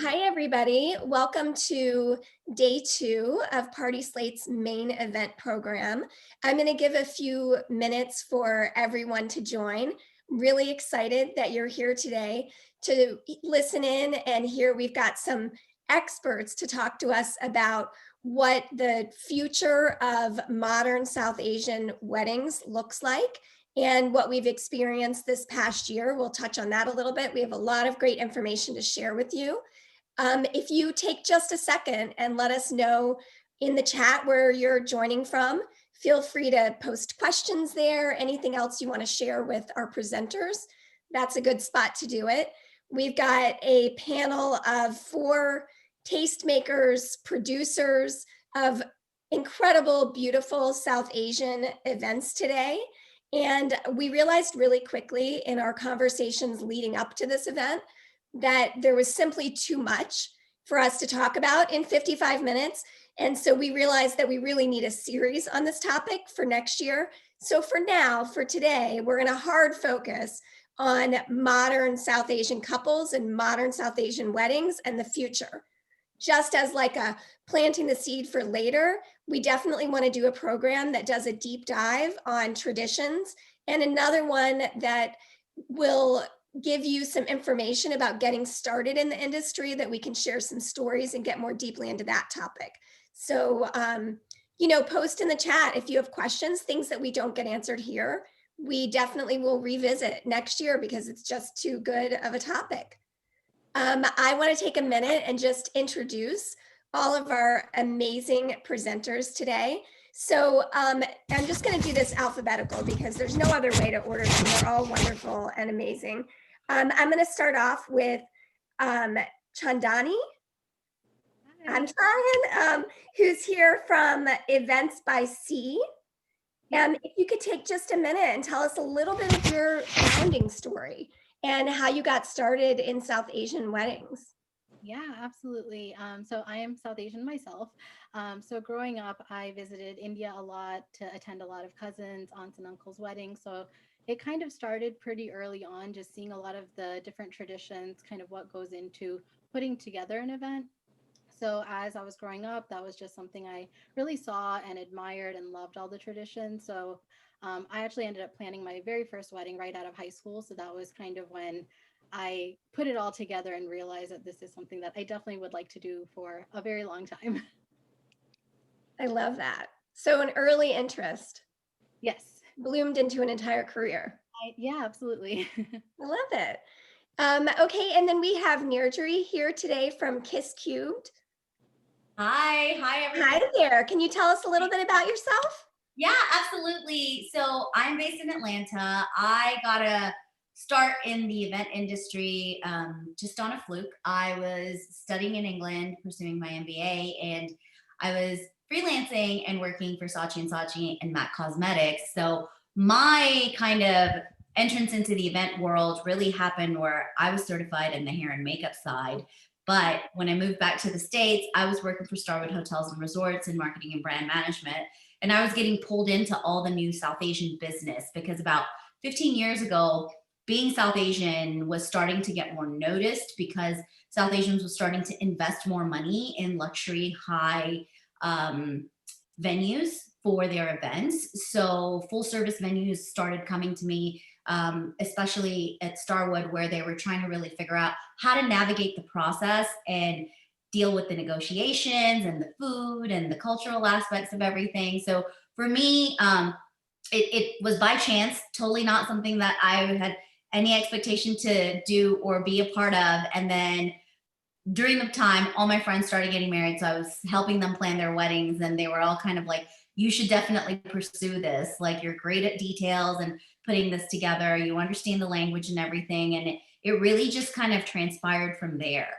Hi, everybody. Welcome to day 2 of PartySlate's main event program. I'm going to give a few minutes for everyone to join. Really excited that you're here today to listen in and hear we've got some experts to talk to us about what the future of modern South Asian weddings looks like and what we've experienced this past year. We'll touch on that a little bit. We have a lot of great information to share with you. If you take just a second and let us know in the chat where you're joining from, feel free to post questions there, anything else you want to share with our presenters. That's a good spot to do it. We've got a panel of 4 tastemakers, producers of incredible, beautiful South Asian events today. And we realized really quickly in our conversations leading up to this event that there was simply too much for us to talk about in 55 minutes. And so we realized that we really need a series on this topic for next year. So for now, for today, we're going to hard focus on modern South Asian couples and modern South Asian weddings and the future. Just as like a planting the seed for later, we definitely want to do a program that does a deep dive on traditions and another one that will give you some information about getting started in the industry that we can share some stories and get more deeply into that topic. So, post in the chat if you have questions, things that we don't get answered here. We definitely will revisit next year because it's just too good of a topic. I want to take a minute and just introduce all of our amazing presenters today. So I'm just going to do this alphabetical because there's no other way to order them. They're all wonderful and amazing. I'm going to start off with Chandani. I'm trying, who's here from Events by Sea. If you could take just a minute and tell us a little bit of your founding story and how you got started in South Asian weddings. Yeah, absolutely. So I am South Asian myself. So growing up, I visited India a lot to attend a lot of cousins, aunts, and uncles' weddings. So it kind of started pretty early on, just seeing a lot of the different traditions, kind of what goes into putting together an event. So as I was growing up, that was just something I really saw and admired and loved all the traditions. So I actually ended up planning my very first wedding right out of high school. So that was kind of when I put it all together and realized that this is something that I definitely would like to do for a very long time. I love that. So an early interest. Yes. Bloomed into an entire career. Yeah, absolutely. I love it. Okay, and then we have Nirjary here today from KIS Cubed. Hi everyone. Hi there. Can you tell us a little bit about yourself? Yeah, absolutely. So I'm based in Atlanta. I got a start in the event industry just on a fluke. I was studying in England, pursuing my MBA, and I was freelancing and working for Saatchi and MAC Cosmetics. So my kind of entrance into the event world really happened where I was certified in the hair and makeup side. But when I moved back to the States, I was working for Starwood Hotels and Resorts in marketing and brand management. And I was getting pulled into all the new South Asian business because about 15 years ago, being South Asian was starting to get more noticed because South Asians were starting to invest more money in luxury high venues for their events. So full service venues started coming to me, especially at Starwood, where they were trying to really figure out how to navigate the process and deal with the negotiations and the food and the cultural aspects of everything. So for me, it was by chance, totally not something that I had any expectation to do or be a part of. And then during the time, all my friends started getting married. So I was helping them plan their weddings and they were all kind of like, you should definitely pursue this. Like, you're great at details and putting this together. You understand the language and everything. And it really just kind of transpired from there.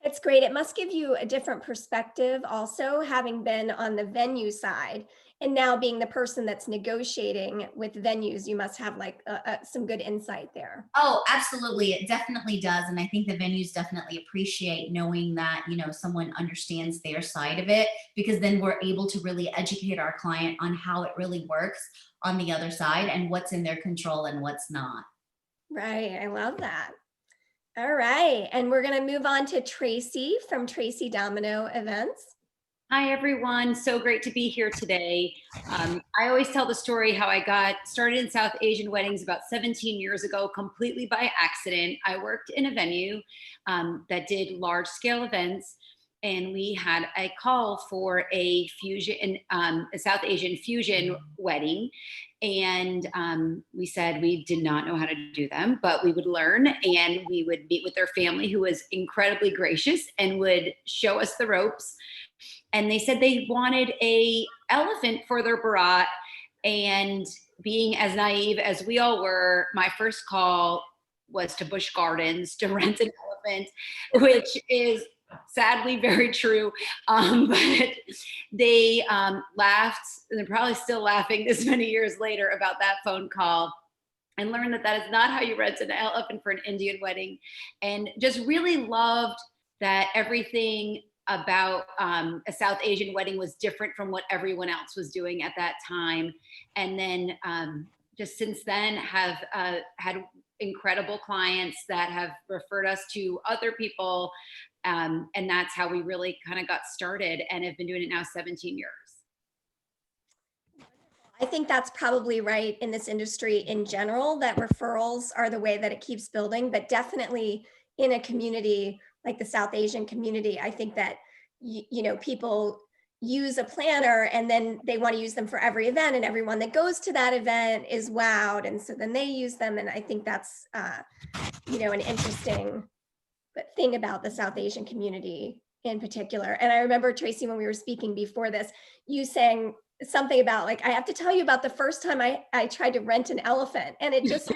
It's great. It must give you a different perspective also, having been on the venue side and now being the person that's negotiating with venues. You must have like some good insight there. Oh, absolutely. It definitely does. And I think the venues definitely appreciate knowing that, someone understands their side of it, because then we're able to really educate our client on how it really works on the other side and what's in their control and what's not. Right. I love that. All right, and we're going to move on to Tracy from Tracy Domino Events. Hi, everyone. So great to be here today. I always tell the story how I got started in South Asian weddings about 17 years ago, completely by accident. I worked in a venue that did large scale events, and we had a call for a fusion, a South Asian fusion wedding. And we said we did not know how to do them, but we would learn, and we would meet with their family, who was incredibly gracious and would show us the ropes. And they said they wanted a elephant for their barat. And being as naive as we all were, my first call was to Busch Gardens to rent an elephant, which is sadly very true. But they laughed, and they're probably still laughing this many years later about that phone call, and learned that that is not how you rent an elephant for an Indian wedding. And just really loved that everything about a South Asian wedding was different from what everyone else was doing at that time. And then just since then have had incredible clients that have referred us to other people. And that's how we really kind of got started, and have been doing it now 17 years. I think that's probably right in this industry in general, that referrals are the way that it keeps building, but definitely in a community like the South Asian community, I think that, you know, people use a planner and then they want to use them for every event, and everyone that goes to that event is wowed. And so then they use them. And I think that's, you know, an interesting thing about the South Asian community in particular. And I remember, Tracy, when we were speaking before this, you saying something about, like, I have to tell you about the first time I tried to rent an elephant. And it just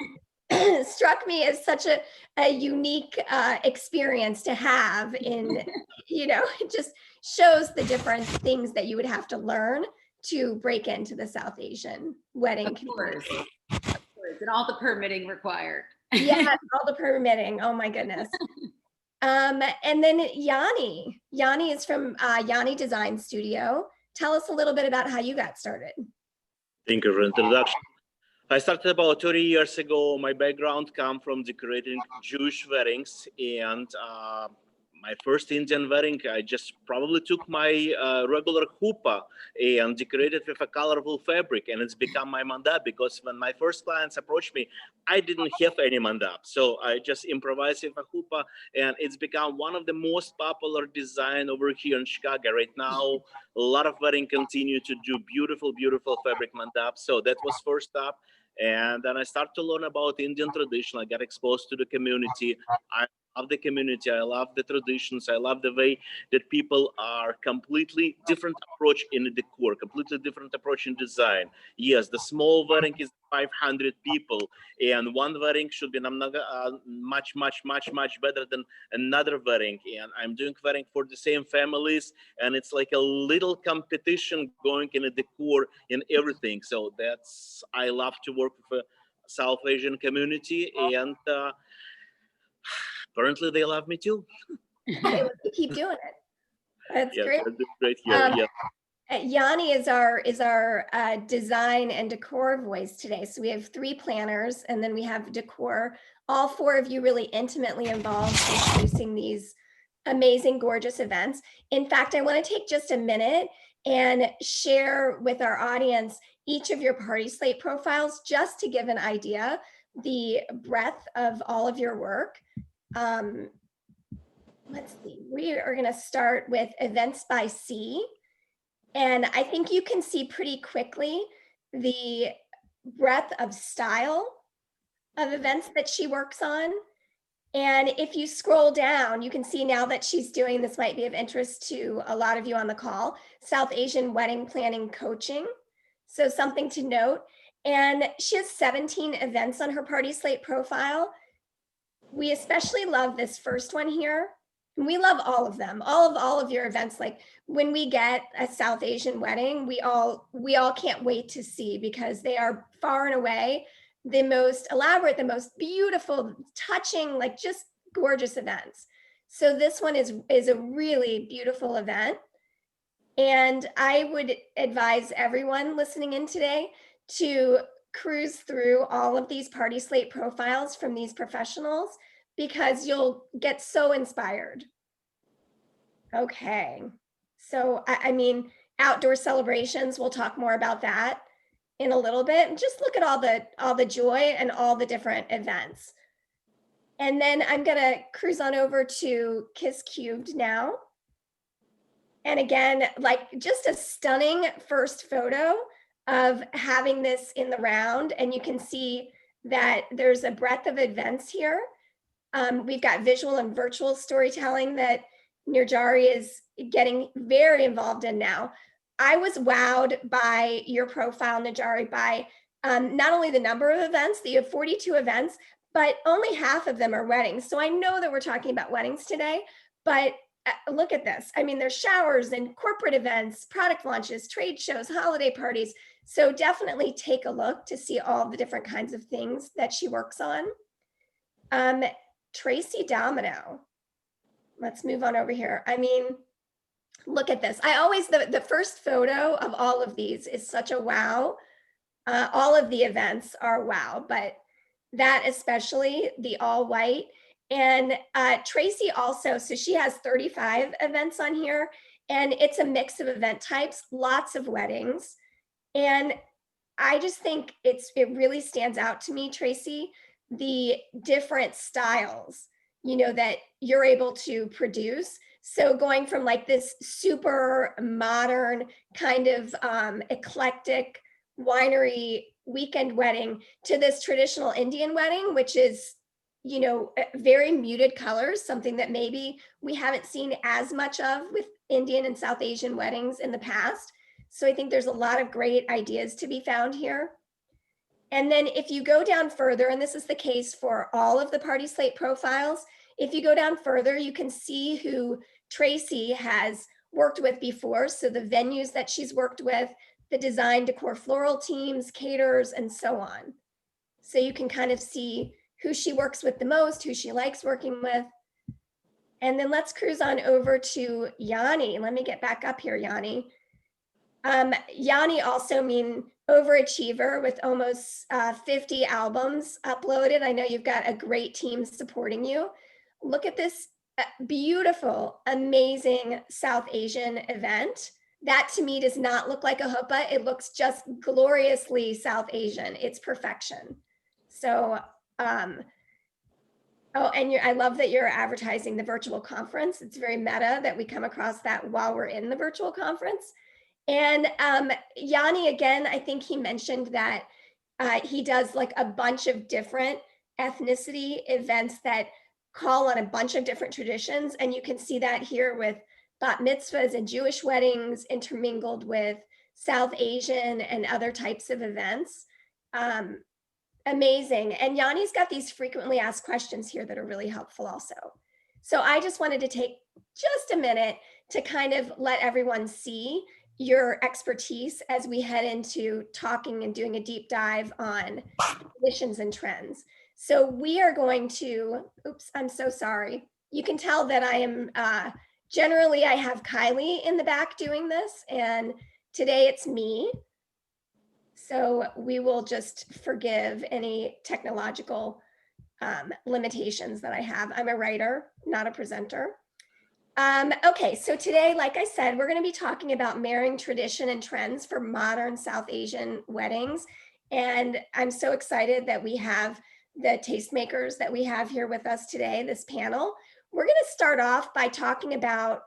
struck me as such a unique experience to have in, you know, it just shows the different things that you would have to learn to break into the South Asian wedding community. Of course, and all the permitting required. Yeah, all the permitting. Oh my goodness. And then Yanni is from Yanni Design Studio. Tell us a little bit about how you got started. Thank you for the introduction. I started about 30 years ago. My background comes from decorating Jewish weddings, and my first Indian wedding, I just probably took my regular chuppah and decorated with a colorful fabric, and it's become my mandap, because when my first clients approached me, I didn't have any mandap. So I just improvised with a chuppah, and it's become one of the most popular design over here in Chicago right now. A lot of weddings continue to do beautiful, beautiful fabric mandap. So that was first up. And then I started to learn about Indian tradition. I got exposed to the community. I love the community. I love the traditions. I love the way that people are completely different approach in the decor, completely different approach in design. Yes, the small wedding is 500 people, and one wedding should be much, much, much, much better than another wedding. And I'm doing wedding for the same families, and it's like a little competition going in the decor and everything. So that's, I love to work with a South Asian community, and apparently they love me too. Okay, well, you keep doing it. That's great. Great here. Yeah. Yanni is our design and decor voice today. So we have 3 planners, and then we have decor. All 4 of you really intimately involved in producing these amazing, gorgeous events. In fact, I want to take just a minute and share with our audience each of your Party Slate profiles, just to give an idea the breadth of all of your work. Let's see, we are going to start with Events by C. And I think you can see pretty quickly the breadth of style of events that she works on. And if you scroll down, you can see now that she's doing, this might be of interest to a lot of you on the call, South Asian wedding planning coaching. So something to note. And she has 17 events on her Party Slate profile. We especially love this first one here. We love all of them, all of your events. Like when we get a South Asian wedding, we all can't wait to see, because they are far and away the most elaborate, the most beautiful, touching, like just gorgeous events. So this one is a really beautiful event. And I would advise everyone listening in today to cruise through all of these Party Slate profiles from these professionals, because you'll get so inspired. Okay, so I mean, outdoor celebrations, we'll talk more about that in a little bit. And just look at all the joy and all the different events. And then I'm gonna cruise on over to KIS Cubed now. And again, like just a stunning first photo of having this in the round. And you can see that there's a breadth of events here. We've got visual and virtual storytelling that Nirjary is getting very involved in now. I was wowed by your profile, Nirjary, by not only the number of events, that you have 42 events, but only half of them are weddings. So I know that we're talking about weddings today, but look at this. I mean, there's showers and corporate events, product launches, trade shows, holiday parties. So definitely take a look to see all the different kinds of things that she works on. Tracy Domino. Let's move on over here. I mean, look at this. I always, the first photo of all of these is such a wow. All of the events are wow, but that especially, the all white. And Tracy also, so she has 35 events on here, and it's a mix of event types, lots of weddings. And I just think it really stands out to me, Tracy, the different styles, you know, that you're able to produce. So going from like this super modern kind of eclectic winery weekend wedding to this traditional Indian wedding, which is, you know, very muted colors, something that maybe we haven't seen as much of with Indian and South Asian weddings in the past. So I think there's a lot of great ideas to be found here. And then if you go down further, and this is the case for all of the Party Slate profiles, if you go down further, you can see who Tracy has worked with before. So the venues that she's worked with, the design, decor, floral teams, caterers, and so on. So you can kind of see who she works with the most, who she likes working with. And then let's cruise on over to Yanni. Let me get back up here, Yanni. Yanni also mean overachiever with almost 50 albums uploaded. I know you've got a great team supporting you. Look at this beautiful, amazing South Asian event. That to me does not look like a huppah. It looks just gloriously South Asian. It's perfection. So, oh, and I love that you're advertising the virtual conference. It's very meta that we come across that while we're in the virtual conference. And Yanni, again, I think he mentioned that he does like a bunch of different ethnicity events that call on a bunch of different traditions. And you can see that here with bat mitzvahs and Jewish weddings intermingled with South Asian and other types of events. Amazing. And Yanni's got these frequently asked questions here that are really helpful also. So I just wanted to take just a minute to kind of let everyone see your expertise as we head into talking and doing a deep dive on traditions and trends. So we are going to, oops, I'm so sorry. You can tell that I am, generally I have Kylie in the back doing this, and today it's me. So we will just forgive any technological limitations that I have. I'm a writer, not a presenter. Okay, so today, like I said, we're going to be talking about marrying tradition and trends for modern South Asian weddings. And I'm so excited that we have the tastemakers that we have here with us today, this panel. We're going to start off by talking about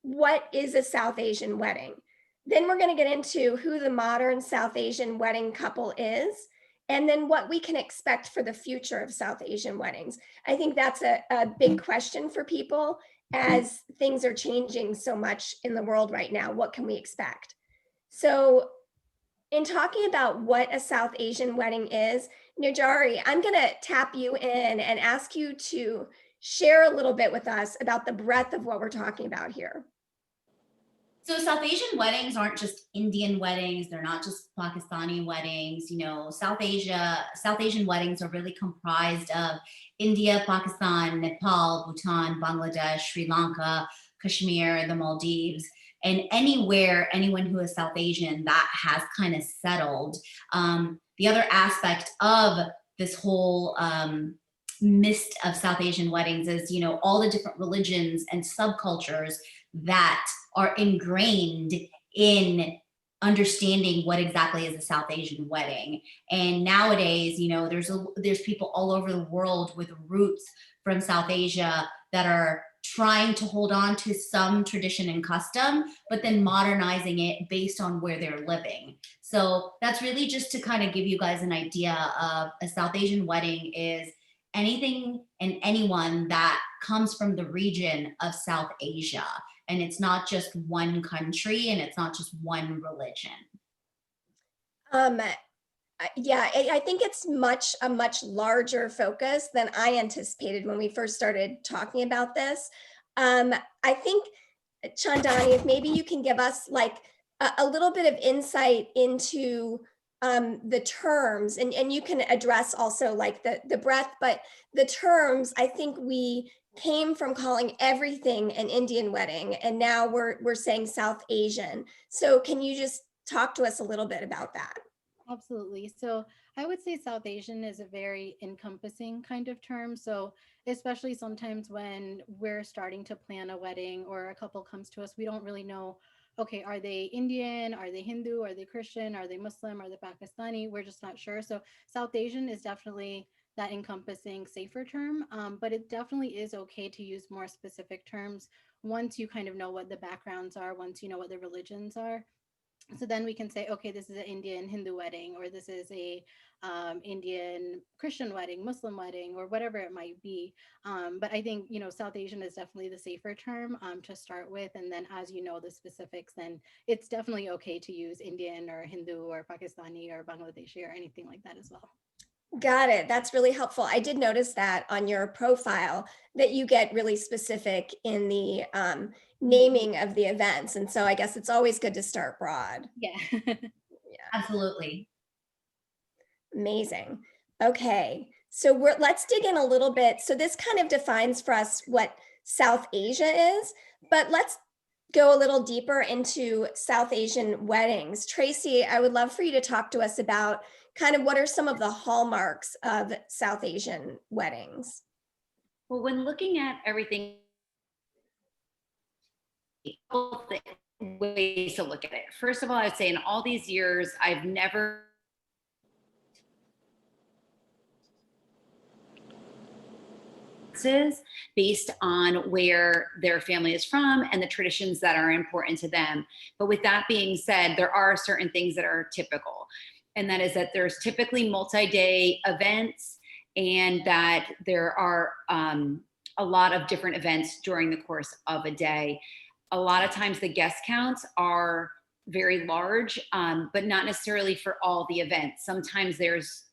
what is a South Asian wedding. Then we're going to get into who the modern South Asian wedding couple is, and then what we can expect for the future of South Asian weddings. I think that's a big question for people as things are changing so much in the world right now. What can we expect? So in talking about what a South Asian wedding is, Nirjary, I'm going to tap you in and ask you to share a little bit with us about the breadth of what we're talking about here. So South Asian weddings aren't just Indian weddings. They're not just Pakistani weddings. You know, South Asian weddings are really comprised of India, Pakistan, Nepal, Bhutan, Bangladesh, Sri Lanka, Kashmir, the Maldives, and anywhere, anyone who is South Asian, that has kind of settled. The other aspect of this whole mist of South Asian weddings is, you know, all the different religions and subcultures that are ingrained in understanding what exactly is a South Asian wedding. And nowadays, you know, there's people all over the world with roots from South Asia that are trying to hold on to some tradition and custom, but then modernizing it based on where they're living. So that's really just to kind of give you guys an idea of a South Asian wedding is anything and anyone that comes from the region of South Asia. And it's not just one country and it's not just one religion. Yeah, I think it's a much larger focus than I anticipated when we first started talking about this. I think, Chandani, if maybe you can give us like a little bit of insight into the terms, and you can address also like the breadth, but the terms, I think we came from calling everything an Indian wedding, and now we're saying South Asian. So can you just talk to us a little bit about that? Absolutely. So I would say South Asian is a very encompassing kind of term. So especially sometimes when we're starting to plan a wedding or a couple comes to us, we don't really know, okay, are they Indian? Are they Hindu? Are they Christian? Are they Muslim? Are they Pakistani? We're just not sure. So South Asian is definitely that encompassing safer term, but it definitely is okay to use more specific terms once you kind of know what the backgrounds are, once you know what the religions are. So then we can say, okay, this is an Indian Hindu wedding, or this is a Indian Christian wedding, Muslim wedding, or whatever it might be. But I think, you know, South Asian is definitely the safer term to start with. And then as you know the specifics, then it's definitely okay to use Indian or Hindu or Pakistani or Bangladeshi or anything like that as well. Got it. That's really helpful. I did notice that on your profile that you get really specific in the naming of the events. And so I guess it's always good to start broad. Yeah. Yeah. Absolutely. Amazing. Okay. So let's dig in a little bit. So this kind of defines for us what South Asia is, but let's go a little deeper into South Asian weddings. Tracy, I would love for you to talk to us about kind of what are some of the hallmarks of South Asian weddings? Well, when looking at everything, ways to look at it. First of all, I would say in all these years, I've never based on where their family is from and the traditions that are important to them. But with that being said, there are certain things that are typical. And that is that there's typically multi-day events and that there are a lot of different events during the course of a day. A lot of times the guest counts are very large, but not necessarily for all the events. Sometimes there's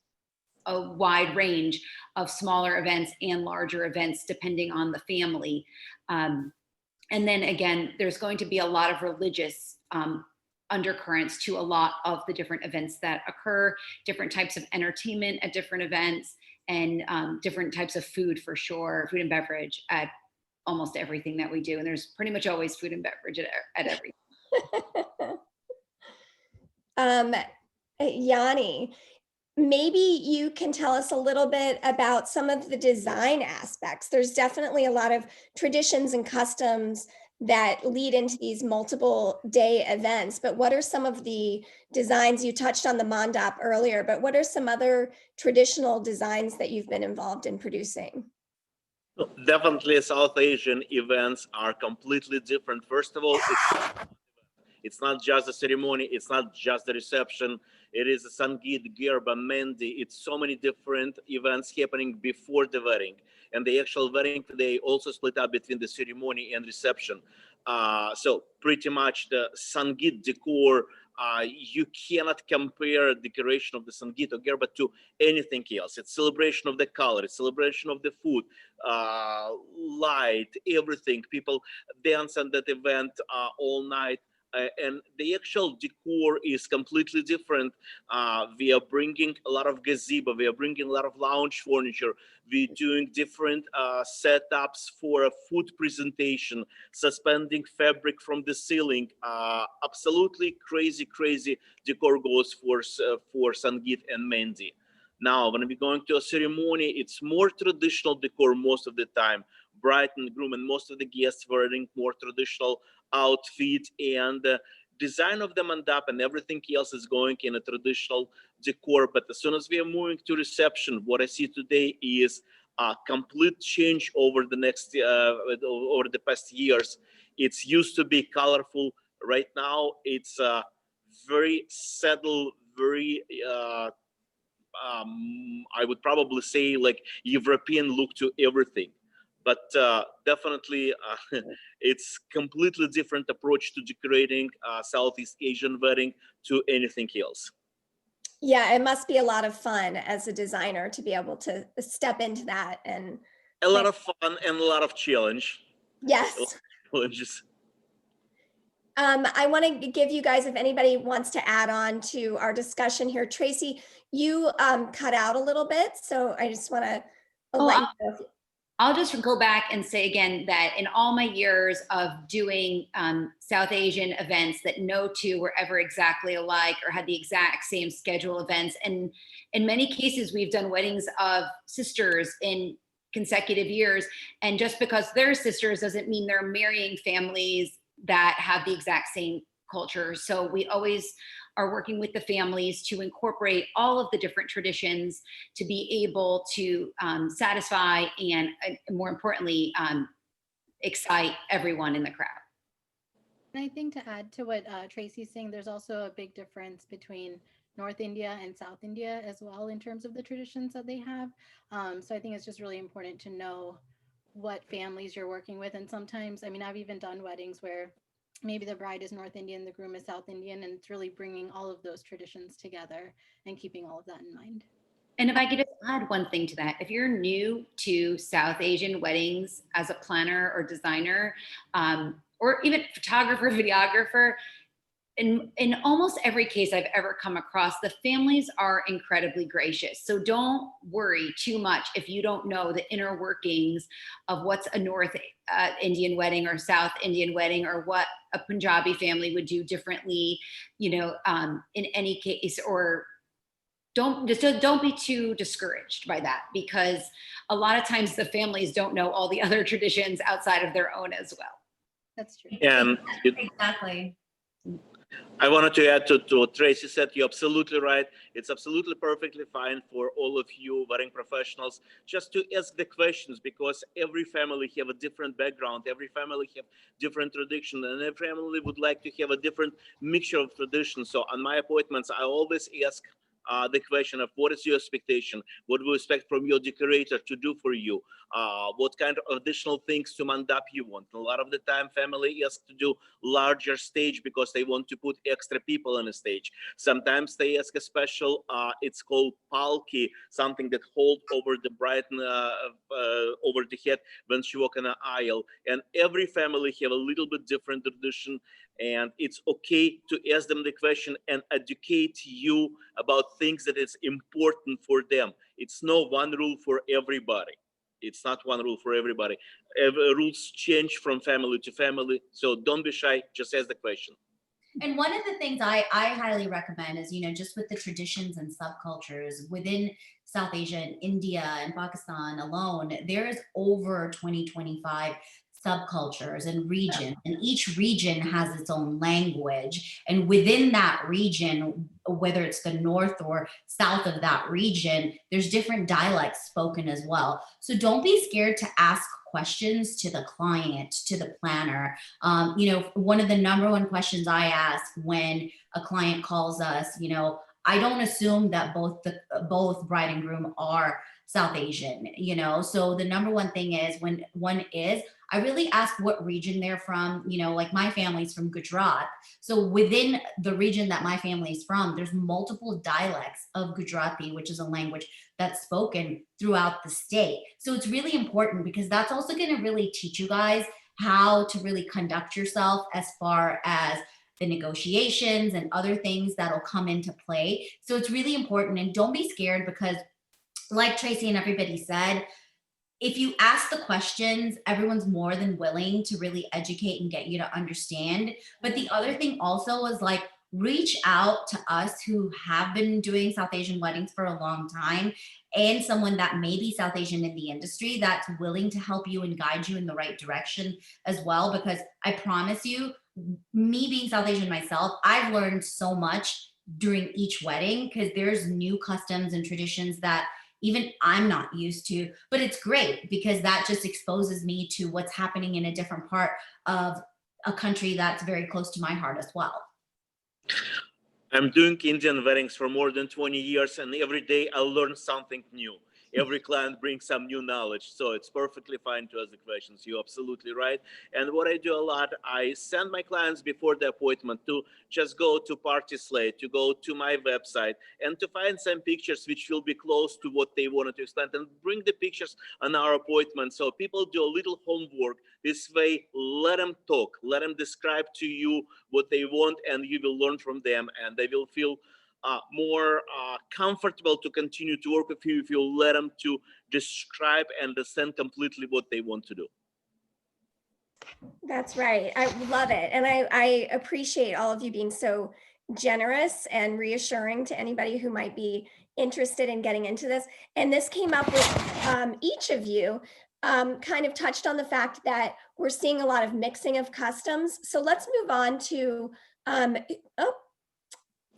a wide range of smaller events and larger events depending on the family. And then again, there's going to be a lot of religious undercurrents to a lot of the different events that occur, different types of entertainment at different events, and different types of food for sure, food and beverage at almost everything that we do. And there's pretty much always food and beverage at everything. Yanni, maybe you can tell us a little bit about some of the design aspects. There's definitely a lot of traditions and customs that lead into these multiple day events, but what are some of the designs? You touched on the mandap earlier, but what are some other traditional designs that you've been involved in producing? Definitely South Asian events are completely different. First of all, it's not just a ceremony, it's not just the reception, it is a Sangeet, Garba, Mehndi. It's so many different events happening before the wedding. And the actual wedding today also split up between the ceremony and reception. So pretty much the Sangeet decor, you cannot compare decoration of the Sangeet or Garba to anything else. It's celebration of the color, it's celebration of the food, light, everything. People dance on that event all night. And the actual decor is completely different. We are bringing a lot of gazebo, we are bringing a lot of lounge furniture, we're doing different setups for a food presentation, suspending fabric from the ceiling. Absolutely crazy decor goes for Sangeet and Mehndi. Now, when we're going to a ceremony, it's more traditional decor most of the time. Bride and groom and most of the guests wearing more traditional outfit, and design of the mandap and everything else is going in a traditional decor. But as soon as we are moving to reception, what I see today is a complete change over the past years. It's used to be colorful. Right now, it's very settled, very I would probably say like European look to everything. But definitely, it's completely different approach to decorating Southeast Asian wedding to anything else. Yeah, it must be a lot of fun as a designer to be able to step into that. And a lot of fun and a lot of challenge. Yes. Challenges. I want to give you guys, if anybody wants to add on to our discussion here, Tracy, you cut out a little bit, so I just want to let you know. I'll just go back and say again that in all my years of doing South Asian events, that no two were ever exactly alike or had the exact same schedule events. And in many cases, we've done weddings of sisters in consecutive years. And just because they're sisters doesn't mean they're marrying families that have the exact same culture. So we always are working with the families to incorporate all of the different traditions to be able to satisfy and more importantly, excite everyone in the crowd. And I think to add to what Tracy's saying, there's also a big difference between North India and South India as well in terms of the traditions that they have. So I think it's just really important to know what families you're working with. And sometimes, I mean, I've even done weddings where maybe the bride is North Indian, the groom is South Indian, and it's really bringing all of those traditions together and keeping all of that in mind. And if I could just add one thing to that, if you're new to South Asian weddings as a planner or designer, or even photographer, videographer, in almost every case I've ever come across, the families are incredibly gracious. So don't worry too much if you don't know the inner workings of what's a North Indian wedding or South Indian wedding, or what a Punjabi family would do differently, you know, in any case. Or don't be too discouraged by that, because a lot of times the families don't know all the other traditions outside of their own as well. That's true. And Exactly. I wanted to add to what Tracy said. You're absolutely right. It's absolutely perfectly fine for all of you wedding professionals just to ask the questions, because every family have a different background, every family have different tradition, and every family would like to have a different mixture of traditions. So on my appointments, I always ask the question of what is your expectation? What do you expect from your decorator to do for you? What kind of additional things to mandap you want? A lot of the time, family asks to do larger stage because they want to put extra people on the stage. Sometimes they ask a special, it's called palki, something that hold over the bride over the head when she walk in the aisle. And every family have a little bit different tradition, and it's okay to ask them the question and educate you about things that is important for them. It's no one rule for everybody. It's not one rule for everybody. Rules change from family to family. So don't be shy, just ask the question. And one of the things I highly recommend is, you know, just with the traditions and subcultures within South Asia and India and Pakistan alone, there is over 25 subcultures and regions, and each region has its own language. And within that region, whether it's the north or south of that region, there's different dialects spoken as well. So don't be scared to ask questions to the client, to the planner. You know, one of the number one questions I ask when a client calls us, you know, I don't assume that both bride and groom are South Asian, you know. So the number one thing is, when one is, I really ask what region they're from. You know, like my family's from Gujarat. So within the region that my family is from, there's multiple dialects of Gujarati, which is a language that's spoken throughout the state. So it's really important, because that's also going to really teach you guys how to really conduct yourself as far as the negotiations and other things that'll come into play. So it's really important, and don't be scared, because like Tracy and everybody said, if you ask the questions, everyone's more than willing to really educate and get you to understand. But the other thing also is, like, reach out to us who have been doing South Asian weddings for a long time, and someone that may be South Asian in the industry that's willing to help you and guide you in the right direction as well. Because I promise you, me being South Asian myself, I've learned so much during each wedding, because there's new customs and traditions that even I'm not used to. But it's great because that just exposes me to what's happening in a different part of a country that's very close to my heart as well. I'm doing Indian weddings for more than 20 years, and every day I learn something new. Every client brings some new knowledge, so it's perfectly fine to ask the questions. You're absolutely right. And what I do a lot, I send my clients before the appointment to just go to PartySlate, to go to my website, and to find some pictures which will be close to what they wanted to explain, and bring the pictures on our appointment. So people do a little homework. This way, let them talk, let them describe to you what they want, and you will learn from them, and they will feel more comfortable to continue to work with you if you let them to describe and understand completely what they want to do. That's right. I love it. And I appreciate all of you being so generous and reassuring to anybody who might be interested in getting into this. And this came up with each of you kind of touched on the fact that we're seeing a lot of mixing of customs. So let's move on to, oh,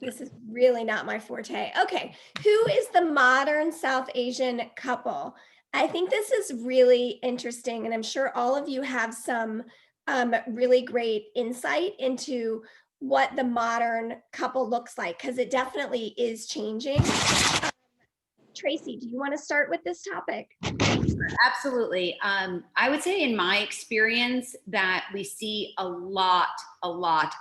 this is really not my forte. Okay, who is the modern South Asian couple? I think this is really interesting, and I'm sure all of you have some really great insight into what the modern couple looks like, because it definitely is changing. Tracy, do you want to start with this topic? Absolutely. I would say in my experience that we see a lot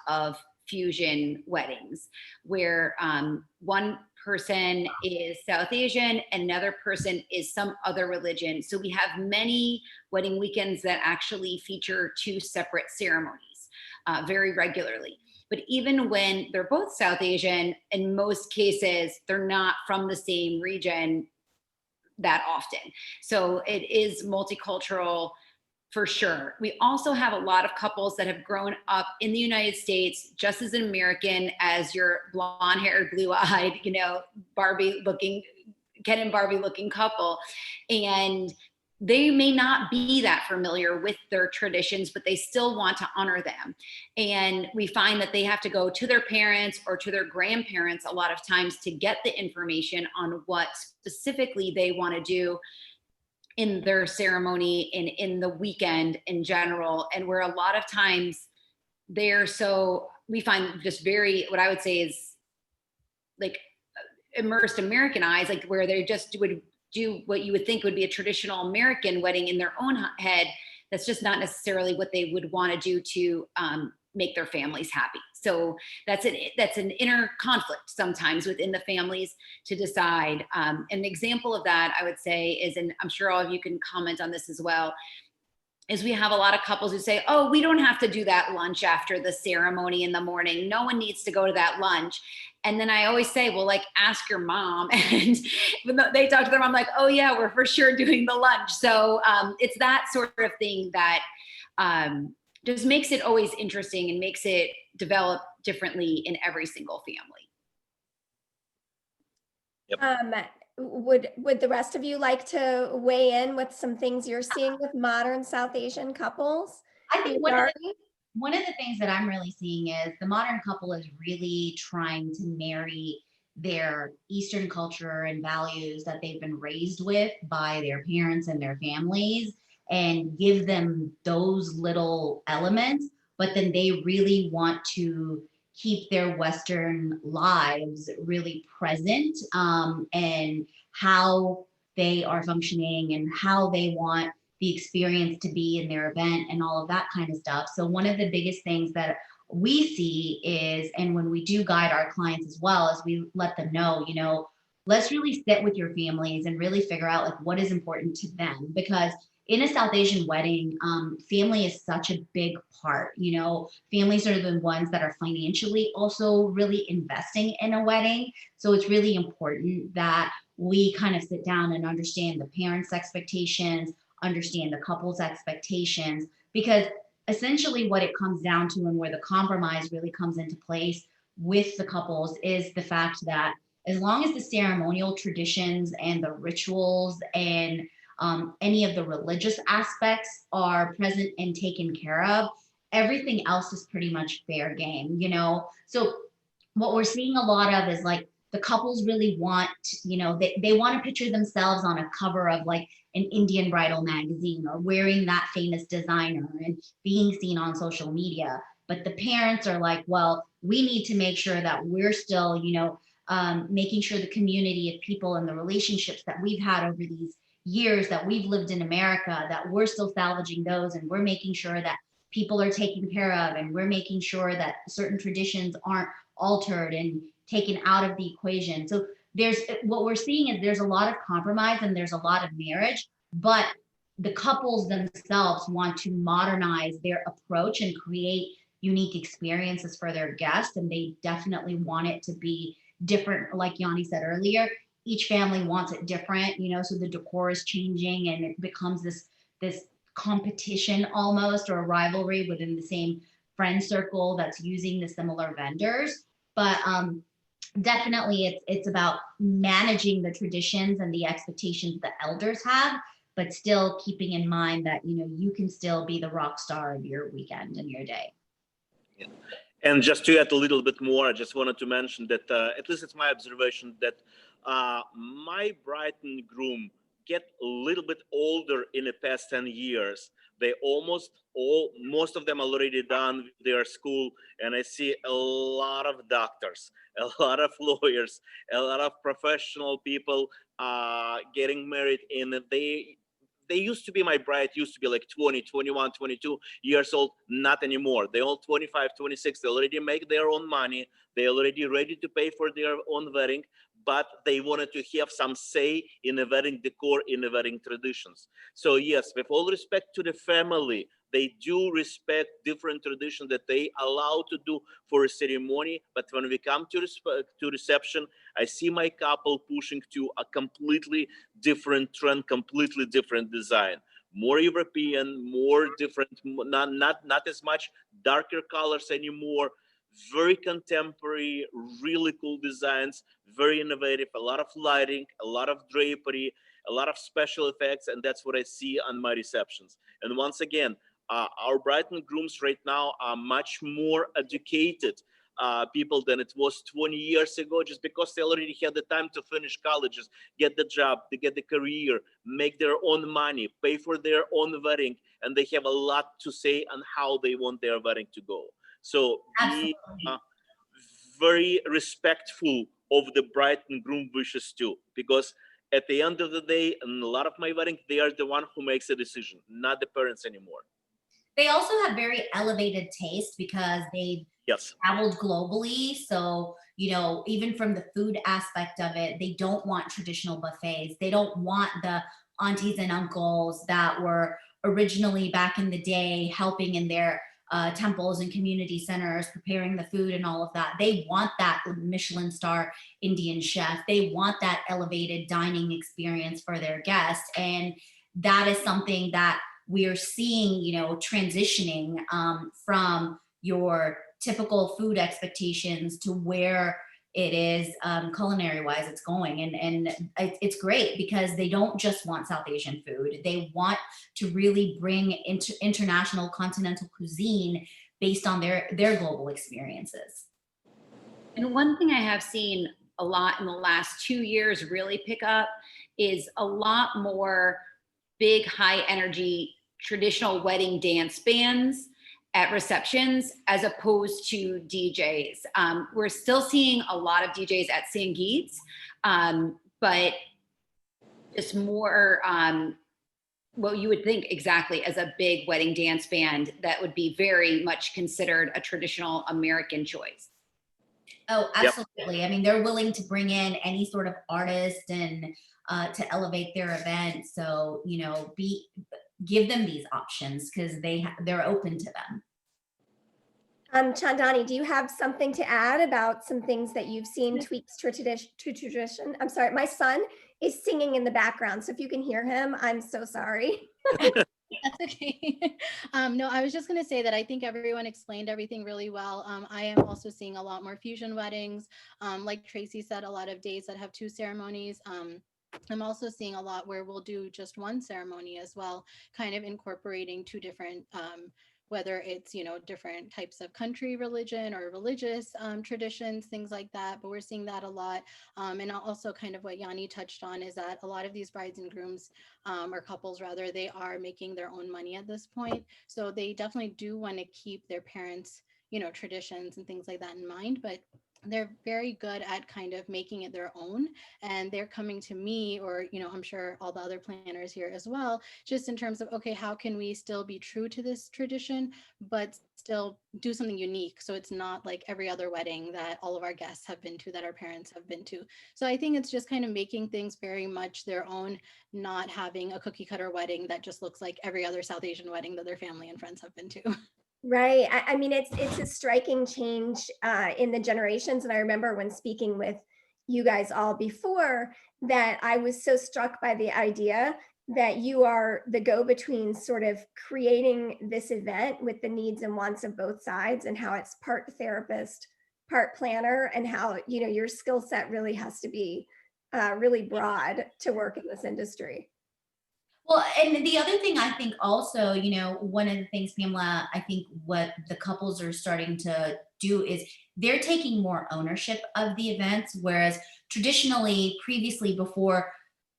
of fusion weddings where one person is South Asian, another person is some other religion. So we have many wedding weekends that actually feature two separate ceremonies very regularly. But even when they're both South Asian, in most cases, they're not from the same region that often. So it is multicultural for sure. We also have a lot of couples that have grown up in the United States, just as an American as your blonde-haired, blue-eyed, Barbie looking, Ken and Barbie looking couple. And they may not be that familiar with their traditions, but they still want to honor them. And we find that they have to go to their parents or to their grandparents a lot of times to get the information on what specifically they want to do in their ceremony and in the weekend in general. And where a lot of times we find just very, what I would say is like immersed Americanized, like where they just would do what you would think would be a traditional American wedding in their own head. That's just not necessarily what they would want to do to make their families happy. So that's an inner conflict sometimes within the families to decide. An example of that, I would say, is, and I'm sure all of you can comment on this as well, is we have a lot of couples who say, oh, we don't have to do that lunch after the ceremony in the morning. No one needs to go to that lunch. And then I always say, well, like, ask your mom. And when they talk to their mom, like, oh yeah, we're for sure doing the lunch. So it's that sort of thing that just makes it always interesting and makes it develop differently in every single family. Yep. Would the rest of you like to weigh in with some things you're seeing with modern South Asian couples? I think one of the things that I'm really seeing is the modern couple is really trying to marry their Eastern culture and values that they've been raised with by their parents and their families, and give them those little elements, but then they really want to keep their Western lives really present, and how they are functioning and how they want the experience to be in their event and all of that kind of stuff. So one of the biggest things that we see is, and when we do guide our clients as well, is we let them know, let's really sit with your families and really figure out like what is important to them. Because in a South Asian wedding, family is such a big part. Families are the ones that are financially also really investing in a wedding. So it's really important that we kind of sit down and understand the parents' expectations, understand the couple's expectations, because essentially what it comes down to, and where the compromise really comes into place, with the couples is the fact that as long as the ceremonial traditions and the rituals and any of the religious aspects are present and taken care of, everything else is pretty much fair game, you know? So what we're seeing a lot of is like the couples really want, you know, they want to picture themselves on a cover of like an Indian bridal magazine or wearing that famous designer and being seen on social media. But the parents are like, well, we need to make sure that we're still, you know, making sure the community of people and the relationships that we've had over these years that we've lived in America, that we're still salvaging those, and we're making sure that people are taken care of, and we're making sure that certain traditions aren't altered and taken out of the equation. So there's what we're seeing is there's a lot of compromise and there's a lot of marriage, but the couples themselves want to modernize their approach and create unique experiences for their guests, and they definitely want it to be different. Like Yanni said earlier, each family wants it different, you know, so the decor is changing and it becomes this competition almost, or a rivalry within the same friend circle that's using the similar vendors. But definitely it's about managing the traditions and the expectations the elders have, but still keeping in mind that, you know, you can still be the rock star of your weekend and your day. Yeah. And just to add a little bit more, I just wanted to mention that, at least it's my observation, that my bride and groom get a little bit older in the past 10 years. They most of them already done with their school. And I see a lot of doctors, a lot of lawyers, a lot of professional people getting married. And they used to be, my bride used to be like 20, 21, 22 years old. Not anymore. They're all 25, 26. They already make their own money. They're already ready to pay for their own wedding, but they wanted to have some say in the wedding decor, in the wedding traditions. So yes, with all respect to the family, they do respect different traditions that they allow to do for a ceremony. But when we come to reception, I see my couple pushing to a completely different trend, completely different design. More European, more different, not as much darker colors anymore. Very contemporary, really cool designs, very innovative, a lot of lighting, a lot of drapery, a lot of special effects, and that's what I see on my receptions. And once again, our bride and grooms right now are much more educated people than it was 20 years ago, just because they already had the time to finish colleges, get the job, to get the career, make their own money, pay for their own wedding, and they have a lot to say on how they want their wedding to go. So be very respectful of the bride and groom wishes too, because at the end of the day, in a lot of my weddings, they are the one who makes the decision, not the parents anymore. They also have very elevated taste because they've traveled globally. So, you know, even from the food aspect of it, they don't want traditional buffets. They don't want the aunties and uncles that were originally back in the day helping in their temples and community centers, preparing the food and all of that. They want that Michelin star Indian chef. They want that elevated dining experience for their guests. And that is something that we're seeing, you know, transitioning from your typical food expectations to where it is culinary wise it's going. And it's great because they don't just want South Asian food. They want to really bring international continental cuisine based on their global experiences. And one thing I have seen a lot in the last 2 years really pick up is a lot more big, high energy traditional wedding dance bands at receptions as opposed to DJs. We're still seeing a lot of DJs at Sangeets, but just more what you would think exactly as a big wedding dance band that would be very much considered a traditional American choice. Oh, absolutely. Yep. I mean, they're willing to bring in any sort of artist and to elevate their event. So, you know, give them these options because they're open to them. Chandani, do you have something to add about some things that you've seen tweaks to tradition? I'm sorry, my son is singing in the background, so if you can hear him, I'm so sorry. That's okay. No, I was just going to say that I think everyone explained everything really well. I am also seeing a lot more fusion weddings. Like Tracy said, a lot of days that have 2 ceremonies. I'm also seeing a lot where we'll do just 1 ceremony as well, kind of incorporating 2 different whether it's, you know, different types of country religion or religious traditions, things like that. But we're seeing that a lot. And also kind of what Yanni touched on is that a lot of these brides and grooms or couples rather, they are making their own money at this point. So they definitely do want to keep their parents, you know, traditions and things like that in mind, but they're very good at kind of making it their own, and they're coming to me, or, you know, I'm sure all the other planners here as well, just in terms of, okay, how can we still be true to this tradition but still do something unique, so it's not like every other wedding that all of our guests have been to, that our parents have been to. So I think it's just kind of making things very much their own, not having a cookie cutter wedding that just looks like every other South Asian wedding that their family and friends have been to. Right. I mean, it's a striking change in the generations. And I remember when speaking with you guys all before, that I was so struck by the idea that you are the go-between, sort of creating this event with the needs and wants of both sides, and how it's part therapist, part planner, and how, you know, your skill set really has to be really broad to work in this industry. Well, and the other thing I think also, you know, one of the things, Pamela, I think what the couples are starting to do is they're taking more ownership of the events, whereas traditionally, previously, before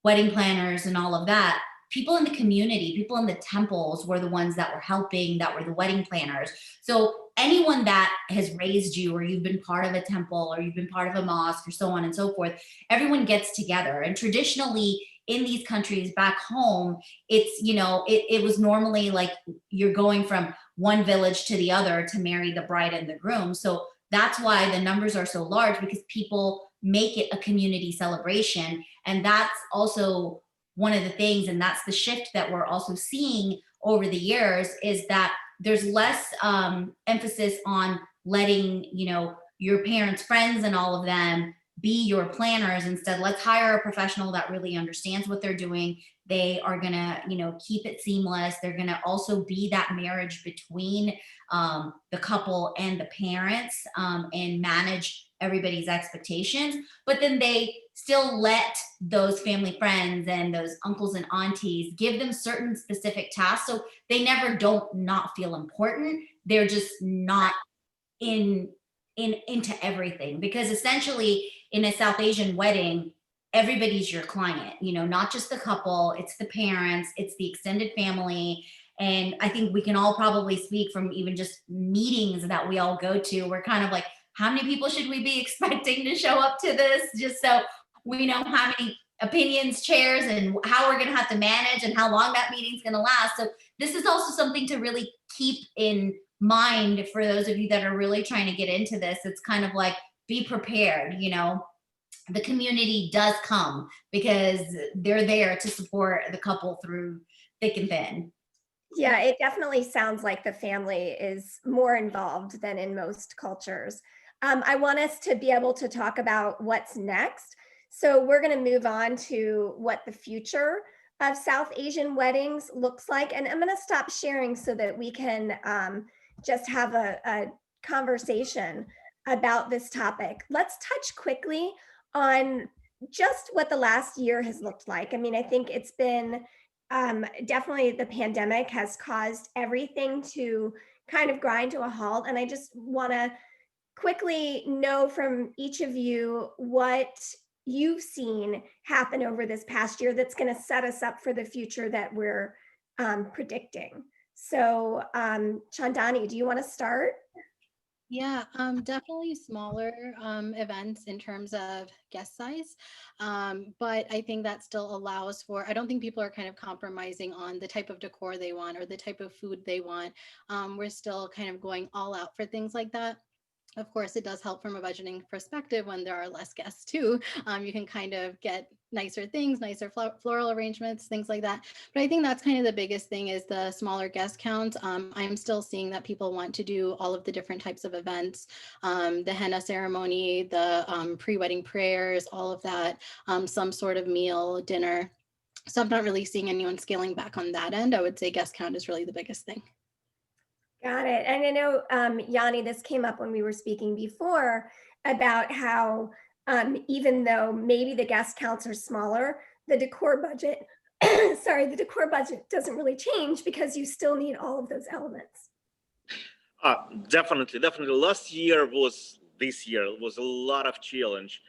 wedding planners and all of that, people in the community, people in the temples were the ones that were helping, that were the wedding planners. So anyone that has raised you, or you've been part of a temple, or you've been part of a mosque, or so on and so forth, everyone gets together. And traditionally, in these countries back home, it's, you know, it was normally like you're going from one village to the other to marry the bride and the groom. So that's why the numbers are so large, because people make it a community celebration. And that's also one of the things, and that's the shift that we're also seeing over the years, is that there's less emphasis on letting, you know, your parents' friends and all of them be your planners. Instead, let's hire a professional that really understands what they're doing. They are gonna, you know, keep it seamless. They're gonna also be that marriage between the couple and the parents, and manage everybody's expectations. But then they still let those family friends and those uncles and aunties give them certain specific tasks, so they never don't not feel important. They're just not into everything, because essentially in a South Asian wedding, everybody's your client, you know, not just the couple, it's the parents, it's the extended family. And I think we can all probably speak from even just meetings that we all go to. We're kind of like, how many people should we be expecting to show up to this? Just so we know how many opinions, chairs, and how we're going to have to manage and how long that meeting's going to last. So this is also something to really keep in mind for those of you that are really trying to get into this. It's kind of like, be prepared, you know, the community does come, because they're there to support the couple through thick and thin. Yeah, it definitely sounds like the family is more involved than in most cultures. I want us to be able to talk about what's next. So we're going to move on to what the future of South Asian weddings looks like. And I'm going to stop sharing so that we can just have a conversation about this topic. Let's touch quickly on just what the last year has looked like. I mean, I think it's been definitely, the pandemic has caused everything to kind of grind to a halt. And I just want to quickly know from each of you what you've seen happen over this past year that's going to set us up for the future that we're predicting. So Chandani, do you want to start? Yeah, definitely smaller events in terms of guest size. But I think that still allows for, I don't think people are kind of compromising on the type of decor they want or the type of food they want. We're still kind of going all out for things like that. Of course, it does help from a budgeting perspective when there are less guests too. You can kind of get nicer things, nicer floral arrangements, things like that. But I think that's kind of the biggest thing, is the smaller guest count. I'm still seeing that people want to do all of the different types of events, the henna ceremony, the pre-wedding prayers, all of that, some sort of meal, dinner. So I'm not really seeing anyone scaling back on that end. I would say guest count is really the biggest thing. Got it. And I know, Yanni, this came up when we were speaking before about how even though maybe the guest counts are smaller, the decor budget, sorry, the decor budget doesn't really change because you still need all of those elements. Definitely. Last year was this year was a lot of challenge.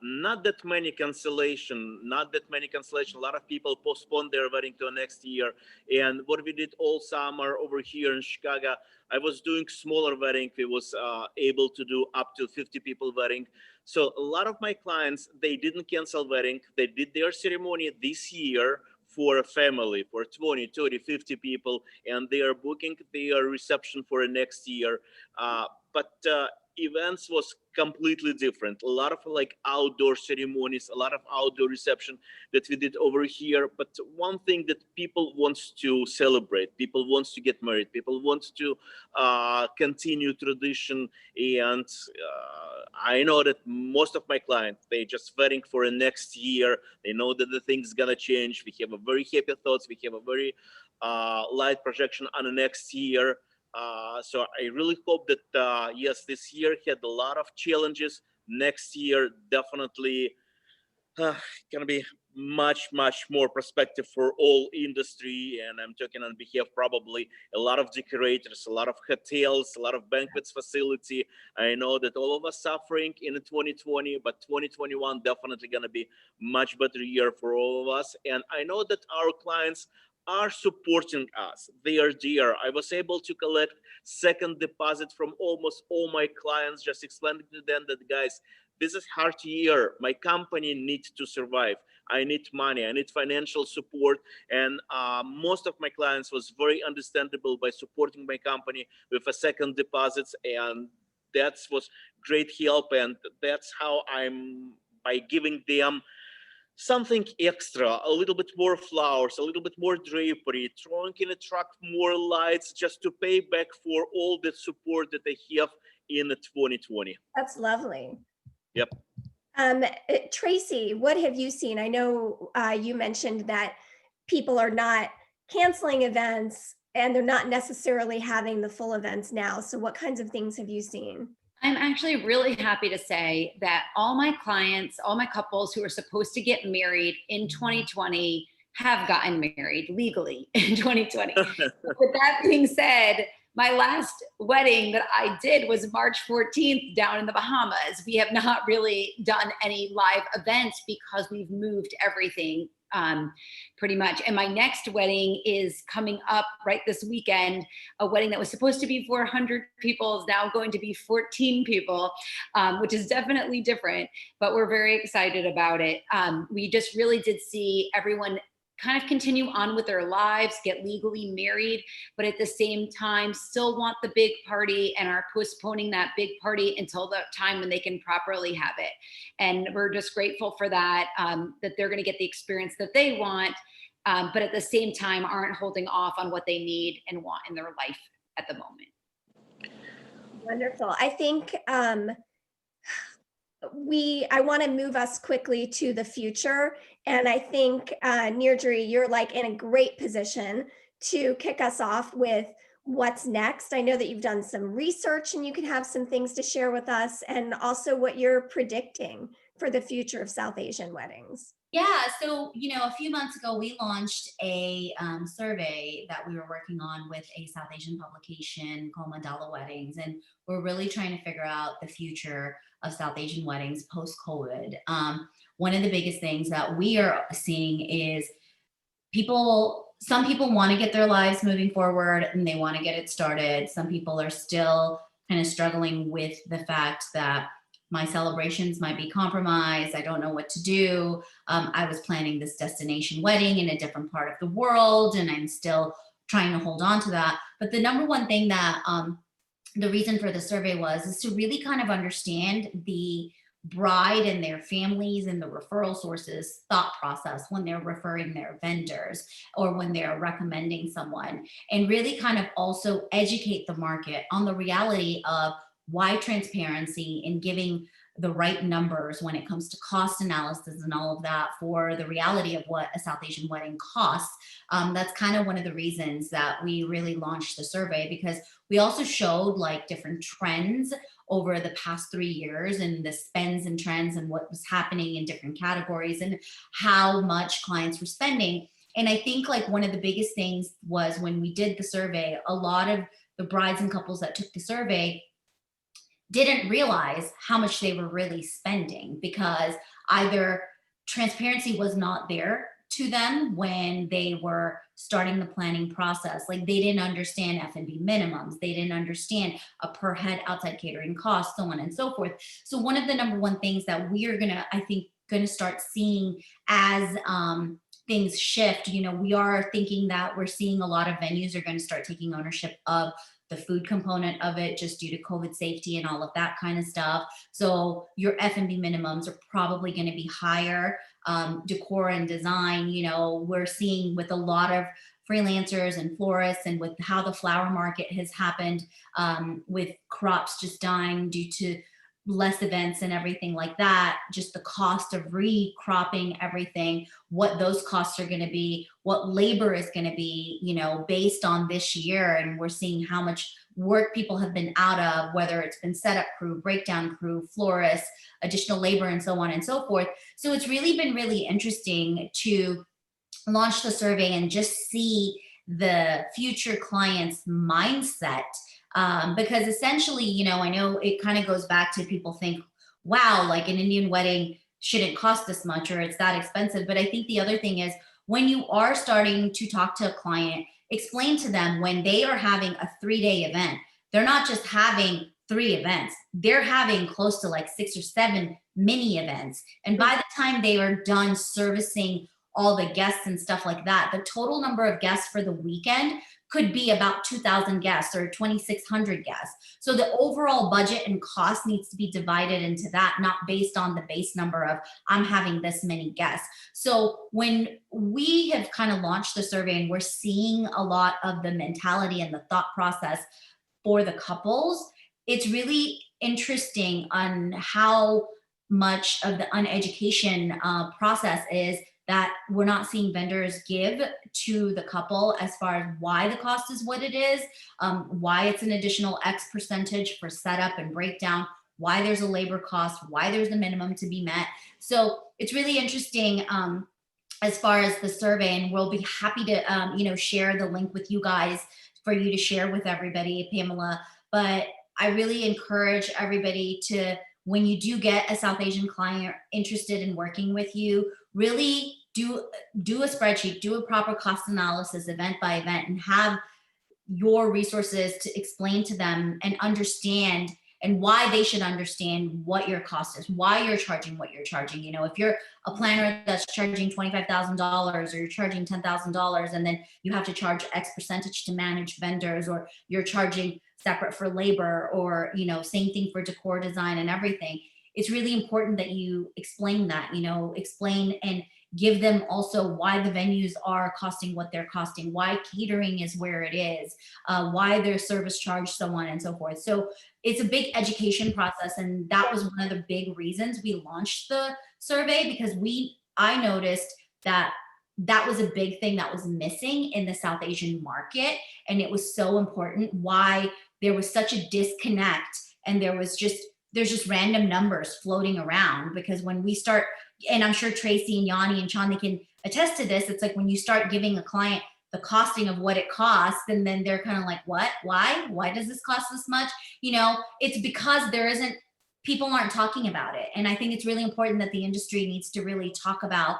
Not that many cancellation. A lot of people postponed their wedding to next year. And what we did all summer over here in Chicago, I was doing smaller wedding. We was able to do up to 50 people wedding. So a lot of my clients, they didn't cancel wedding. They did their ceremony this year for a family, for 20, 30, 50 people, and they are booking their reception for next year. But events was completely different. A lot of like outdoor ceremonies, a lot of outdoor reception that we did over here. But one thing that people wants to celebrate, people wants to get married, people want to continue tradition. And I know that most of my clients, they just waiting for a next year. They know that the thing's gonna change. We have a very happy thoughts. We have a very light projection on the next year. So I really hope that, yes, this year had a lot of challenges. Next year, definitely gonna be much more perspective for all industry. And I'm talking on behalf probably a lot of decorators, a lot of hotels, a lot of banquets facility. I know that all of us suffering in 2020, but 2021 definitely gonna be much better year for all of us. And I know that our clients are supporting us. They are there. I was able to collect second deposit from almost all my clients, just explaining to them that, guys, this is hard year. My company needs to survive. I need money. I need financial support. And most of my clients was very understandable by supporting my company with a second deposits. And that was great help. And that's how I'm, by giving them something extra, a little bit more flowers, a little bit more drapery, throwing in a truck more lights, just to pay back for all the support that I have in 2020. That's lovely. Yep. Tracy, what have you seen? I know you mentioned that people are not canceling events and they're not necessarily having the full events now. So what kinds of things have you seen? I'm actually really happy to say that all my clients, all my couples who are supposed to get married in 2020 have gotten married legally in 2020. With that being said, my last wedding that I did was March 14th down in the Bahamas. We have not really done any live events because we've moved everything pretty much. And my next wedding is coming up right this weekend. A wedding that was supposed to be 400 people is now going to be 14 people, which is definitely different, but we're very excited about it. We just really did see everyone kind of continue on with their lives, get legally married, but at the same time still want the big party and are postponing that big party until the time when they can properly have it. And we're just grateful for that, that they're going to get the experience that they want, but at the same time aren't holding off on what they need and want in their life at the moment. Wonderful. I think I want to move us quickly to the future. And I think, Nirjary, you're like in a great position to kick us off with what's next. I know that you've done some research and you can have some things to share with us, and also what you're predicting for the future of South Asian weddings. Yeah, so, a few months ago, we launched a survey that we were working on with a South Asian publication called Mandala Weddings. And we're really trying to figure out the future of South Asian weddings post-COVID. One of the biggest things that we are seeing is some people want to get their lives moving forward and they want to get it started. Some people are still kind of struggling with the fact that my celebrations might be compromised. I don't know what to do. I was planning this destination wedding in a different part of the world, and I'm still trying to hold on to that. But the number one thing that the reason for the survey is to really kind of understand the bride and their families and the referral sources thought process when they're referring their vendors or when they're recommending someone, and really kind of also educate the market on the reality of why transparency and giving the right numbers when it comes to cost analysis and all of that for the reality of what a South Asian wedding costs. That's kind of one of the reasons that we really launched the survey, because we also showed like different trends over the past 3 years and the spends and trends and what was happening in different categories and how much clients were spending. And I think like one of the biggest things was when we did the survey, a lot of the brides and couples that took the survey didn't realize how much they were really spending, because either transparency was not there to them when they were starting the planning process. Like they didn't understand F&B minimums. They didn't understand a per head outside catering cost, so on and so forth. So one of the number one things that we are I think gonna start seeing as things shift, you know, we are thinking that we're seeing a lot of venues are going to start taking ownership of the food component of it, just due to COVID safety and all of that kind of stuff. So your F&B minimums are probably going to be higher. Decor and design, you know, we're seeing with a lot of freelancers and florists, and with how the flower market has happened, with crops just dying due to less events and everything like that, just the cost of recropping everything, what those costs are going to be, what labor is going to be, you know, based on this year. And we're seeing how much work people have been out of, whether it's been setup crew, breakdown crew, florists, additional labor, and so on and so forth. So it's really been really interesting to launch the survey and just see the future client's mindset. Because essentially, you know, I know it kind of goes back to people think, wow, like an Indian wedding shouldn't cost this much or it's that expensive. But I think the other thing is, when you are starting to talk to a client, explain to them when they are having a 3-day event, they're not just having 3 events, they're having close to like 6 or 7 mini events. And by the time they are done servicing all the guests and stuff like that, the total number of guests for the weekend could be about 2,000 guests or 2,600 guests. So the overall budget and cost needs to be divided into that, not based on the base number of I'm having this many guests. So when we have kind of launched the survey and we're seeing a lot of the mentality and the thought process for the couples, it's really interesting on how much of the uneducation process is that we're not seeing vendors give to the couple as far as why the cost is what it is, why it's an additional X percentage for setup and breakdown, why there's a labor cost, why there's a minimum to be met. So it's really interesting as far as the survey, and we'll be happy to you know, share the link with you guys for you to share with everybody, Pamela. But I really encourage everybody to, when you do get a South Asian client interested in working with you, really do a spreadsheet, do a proper cost analysis event by event, and have your resources to explain to them and understand, and why they should understand what your cost is, why you're charging what you're charging. You know, if you're a planner that's charging $25,000 or you're charging $10,000, and then you have to charge X percentage to manage vendors, or you're charging separate for labor, or, you know, same thing for decor design and everything. It's really important that you explain that, you know, explain and give them also why the venues are costing what they're costing, why catering is where it is, why their service charge, so on and so forth. So it's a big education process. And that was one of the big reasons we launched the survey, because I noticed that that was a big thing that was missing in the South Asian market. And it was so important why there was such a disconnect, and there's just random numbers floating around. Because when we start, and I'm sure Tracy and Yanni and Chandani can attest to this, it's like when you start giving a client the costing of what it costs, and then they're kind of like, what, why does this cost this much? You know, it's because people aren't talking about it. And I think it's really important that the industry needs to really talk about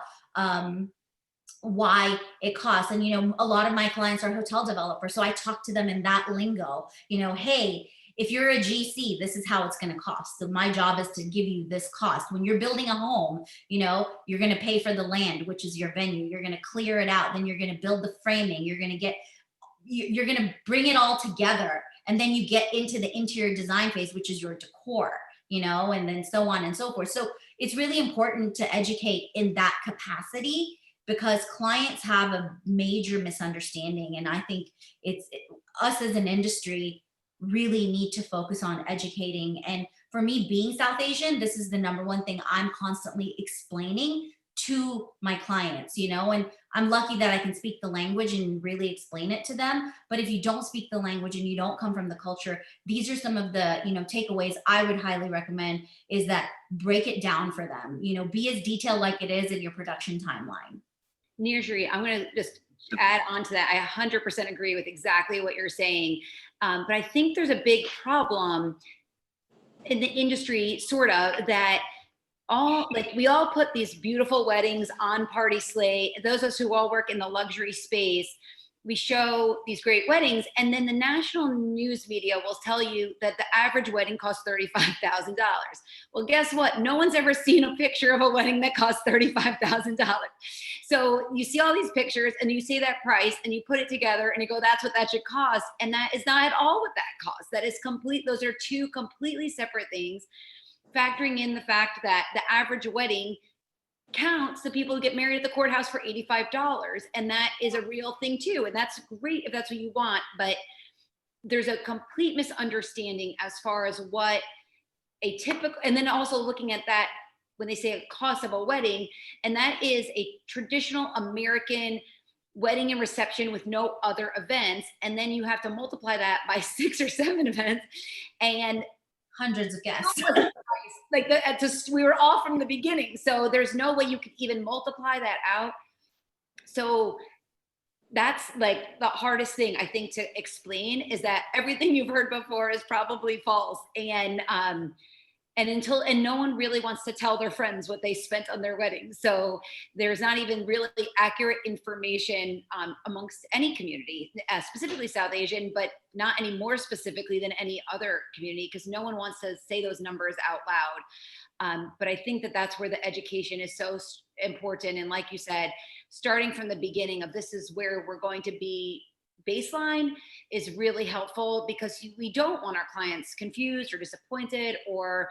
why it costs. And, you know, a lot of my clients are hotel developers, so I talk to them in that lingo, you know, hey, if you're a GC, this is how it's going to cost. So my job is to give you this cost. When you're building a home, you know, you're going to pay for the land, which is your venue. You're going to clear it out. Then you're going to build the framing. You're going to bring it all together. And then you get into the interior design phase, which is your decor, you know, and then so on and so forth. So it's really important to educate in that capacity, because clients have a major misunderstanding. And I think us as an industry really need to focus on educating. And for me being South Asian, this is the number one thing I'm constantly explaining to my clients, you know, and I'm lucky that I can speak the language and really explain it to them. But if you don't speak the language and you don't come from the culture, these are some of the, you know, takeaways I would highly recommend, is that break it down for them, you know, be as detailed like it is in your production timeline. Nirjary, I'm going to just add on to that. I 100% agree with exactly what you're saying. But I think there's a big problem in the industry, sort of, that we all put these beautiful weddings on Party Slate. Those of us who all work in the luxury space, we show these great weddings, and then the national news media will tell you that the average wedding costs $35,000. Well, guess what? No one's ever seen a picture of a wedding that costs $35,000. So you see all these pictures and you see that price and you put it together and you go, that's what that should cost. And that is not at all what that costs. That is those are two completely separate things. Factoring in the fact that the average wedding counts the people who get married at the courthouse for $85. And that is a real thing too. And that's great if that's what you want, but there's a complete misunderstanding as far as what a typical, and then also looking at that when they say a cost of a wedding, and that is a traditional American wedding and reception with no other events. And then you have to multiply that by 6 or 7 events and hundreds of guests. Like we were all from the beginning. So there's no way you could even multiply that out. So that's like the hardest thing I think to explain, is that everything you've heard before is probably false. And no one really wants to tell their friends what they spent on their wedding. So there's not even really accurate information amongst any community, specifically South Asian, but not any more specifically than any other community, because no one wants to say those numbers out loud. But I think that that's where the education is so important. And like you said, starting from the beginning of this is where we're going to be baseline is really helpful, because we don't want our clients confused or disappointed or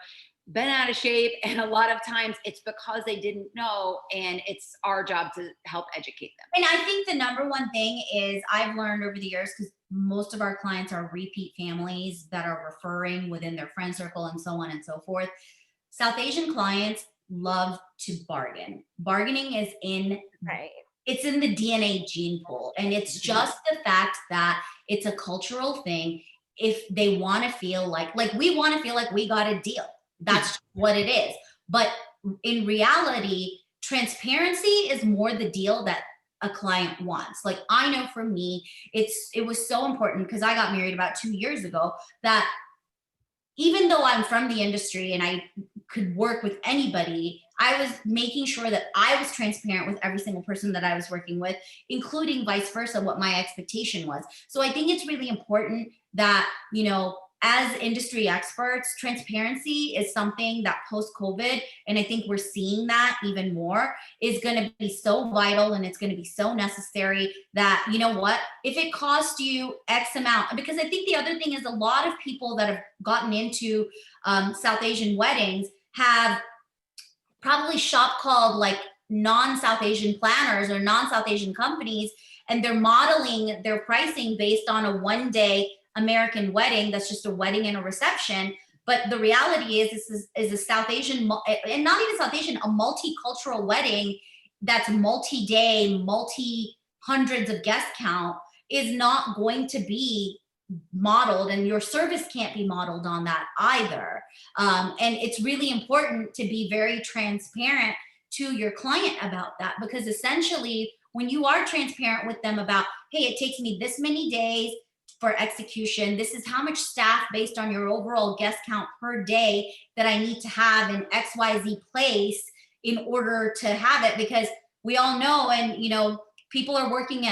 bent out of shape. And a lot of times it's because they didn't know, and it's our job to help educate them. And I think the number one thing is I've learned over the years, because most of our clients are repeat families that are referring within their friend circle and so on and so forth. South Asian clients love to bargain. Bargaining is it's in the DNA gene pool. And it's just the fact that it's a cultural thing. If they want to feel like we want to feel like we got a deal, that's what it is. But in reality, transparency is more the deal that a client wants. Like, I know for me, it was so important, because I got married about 2 years ago, that even though I'm from the industry and I could work with anybody, I was making sure that I was transparent with every single person that I was working with, including vice versa, what my expectation was. So I think it's really important that, you know, as industry experts, transparency is something that post-COVID, and I think we're seeing that even more, is going to be so vital, and it's going to be so necessary that, you know what, if it costs you X amount, because I think the other thing is a lot of people that have gotten into South Asian weddings have probably shop called like non-South Asian planners or non-South Asian companies, and they're modeling their pricing based on a one-day American wedding that's just a wedding and a reception. But the reality is, this is a South Asian, and not even South Asian, a multicultural wedding that's multi-day, multi-hundreds of guest count, is not going to be modeled, and your service can't be modeled on that either. And it's really important to be very transparent to your client about that, because essentially when you are transparent with them about, hey, it takes me this many days for execution, this is how much staff based on your overall guest count per day that I need to have in XYZ place in order to have it, because we all know, and you know, people are working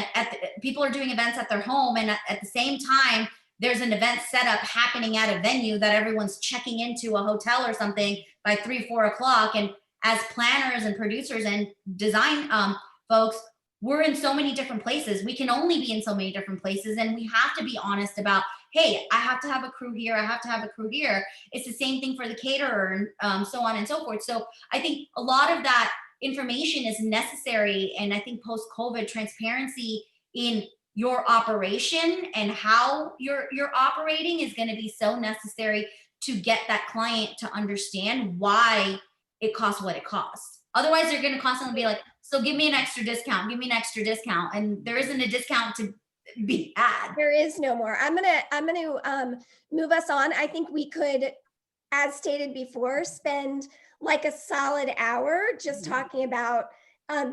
people are doing events at their home, and at the same time there's an event setup happening at a venue that everyone's checking into a hotel or something by 3-4 o'clock. And as planners and producers and design folks, we're in so many different places. We can only be in so many different places, and we have to be honest about, hey, I have to have a crew here, I have to have a crew here. It's the same thing for the caterer, and so on and so forth. So I think a lot of that information is necessary, and I think post-COVID, transparency in your operation and how you're operating is going to be so necessary to get that client to understand why it costs what it costs. Otherwise, they're going to constantly be like, so give me an extra discount, give me an extra discount. And there isn't a discount to be had. There is no more. I'm gonna move us on. I think we could, as stated before, spend like a solid hour just talking about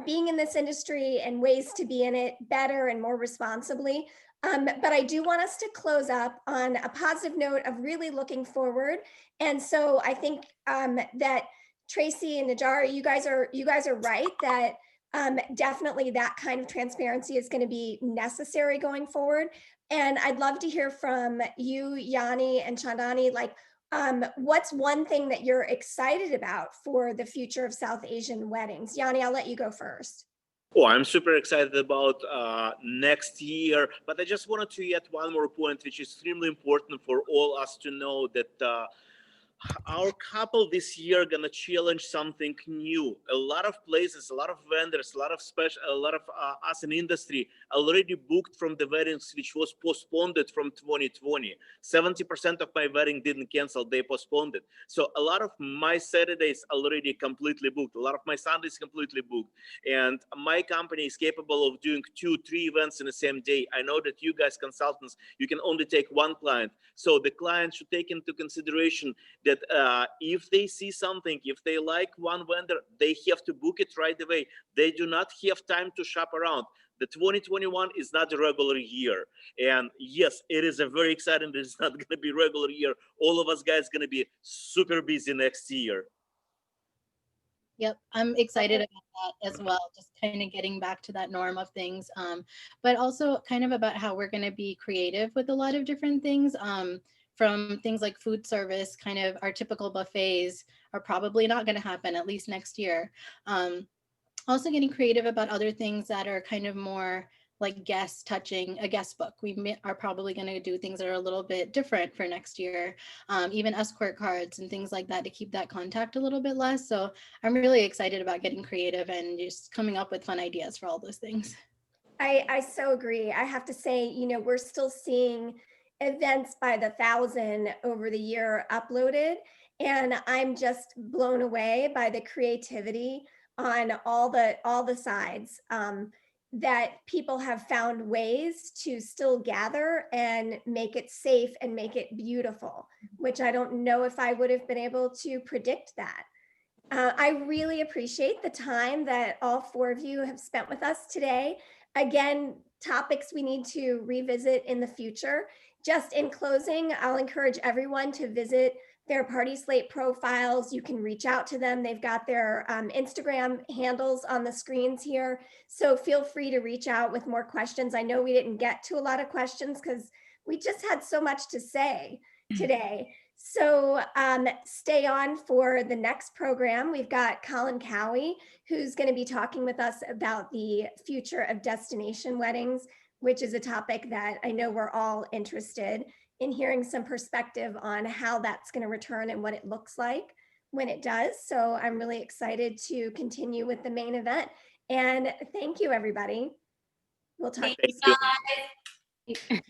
being in this industry and ways to be in it better and more responsibly. But I do want us to close up on a positive note of really looking forward. And so I think that Tracy and Nirjary, you guys are right that definitely that kind of transparency is going to be necessary going forward. And I'd love to hear from you, Yanni and Chandani, like what's one thing that you're excited about for the future of South Asian weddings? Yanni, I'll let you go first. Oh, I'm super excited about next year, but I just wanted to add one more point, which is extremely important for all us to know that our couple this year gonna challenge something new. A lot of places, a lot of vendors, a lot of us in industry already booked from the weddings which was postponed from 2020. 70% of my wedding didn't cancel, they postponed it. So a lot of my Saturdays already completely booked. A lot of my Sundays completely booked. And my company is capable of doing 2-3 events in the same day. I know that you guys consultants, you can only take one client. So the client should take into consideration that if they see something, if they like one vendor, they have to book it right away. They do not have time to shop around. The 2021 is not a regular year. And yes, it is a very exciting, it's not gonna be regular year. All of us guys gonna be super busy next year. Yep, I'm excited about that as well, just kind of getting back to that norm of things, but also kind of about how we're going to be creative with a lot of different things, from things like food service. Kind of our typical buffets are probably not going to happen, at least next year. Also getting creative about other things that are kind of more like guest touching, a guest book. We are probably going to do things that are a little bit different for next year, even escort cards and things like that to keep that contact a little bit less. So I'm really excited about getting creative and just coming up with fun ideas for all those things. I so agree. I have to say, you know, we're still seeing events by the thousand over the year uploaded, and I'm just blown away by the creativity on all the sides. That people have found ways to still gather and make it safe and make it beautiful, which I don't know if I would have been able to predict that. I really appreciate the time that all four of you have spent with us today. Again, topics we need to revisit in the future. Just in closing, I'll encourage everyone to visit their Party Slate profiles. You can reach out to them. They've got their Instagram handles on the screens here. So feel free to reach out with more questions. I know we didn't get to a lot of questions because we just had so much to say today. So stay on for the next program. We've got Colin Cowie, who's going to be talking with us about the future of destination weddings, which is a topic that I know we're all interested in hearing some perspective on how that's going to return and what it looks like when it does. So I'm really excited to continue with the main event. And thank you, everybody. We'll talk. Thank you, guys.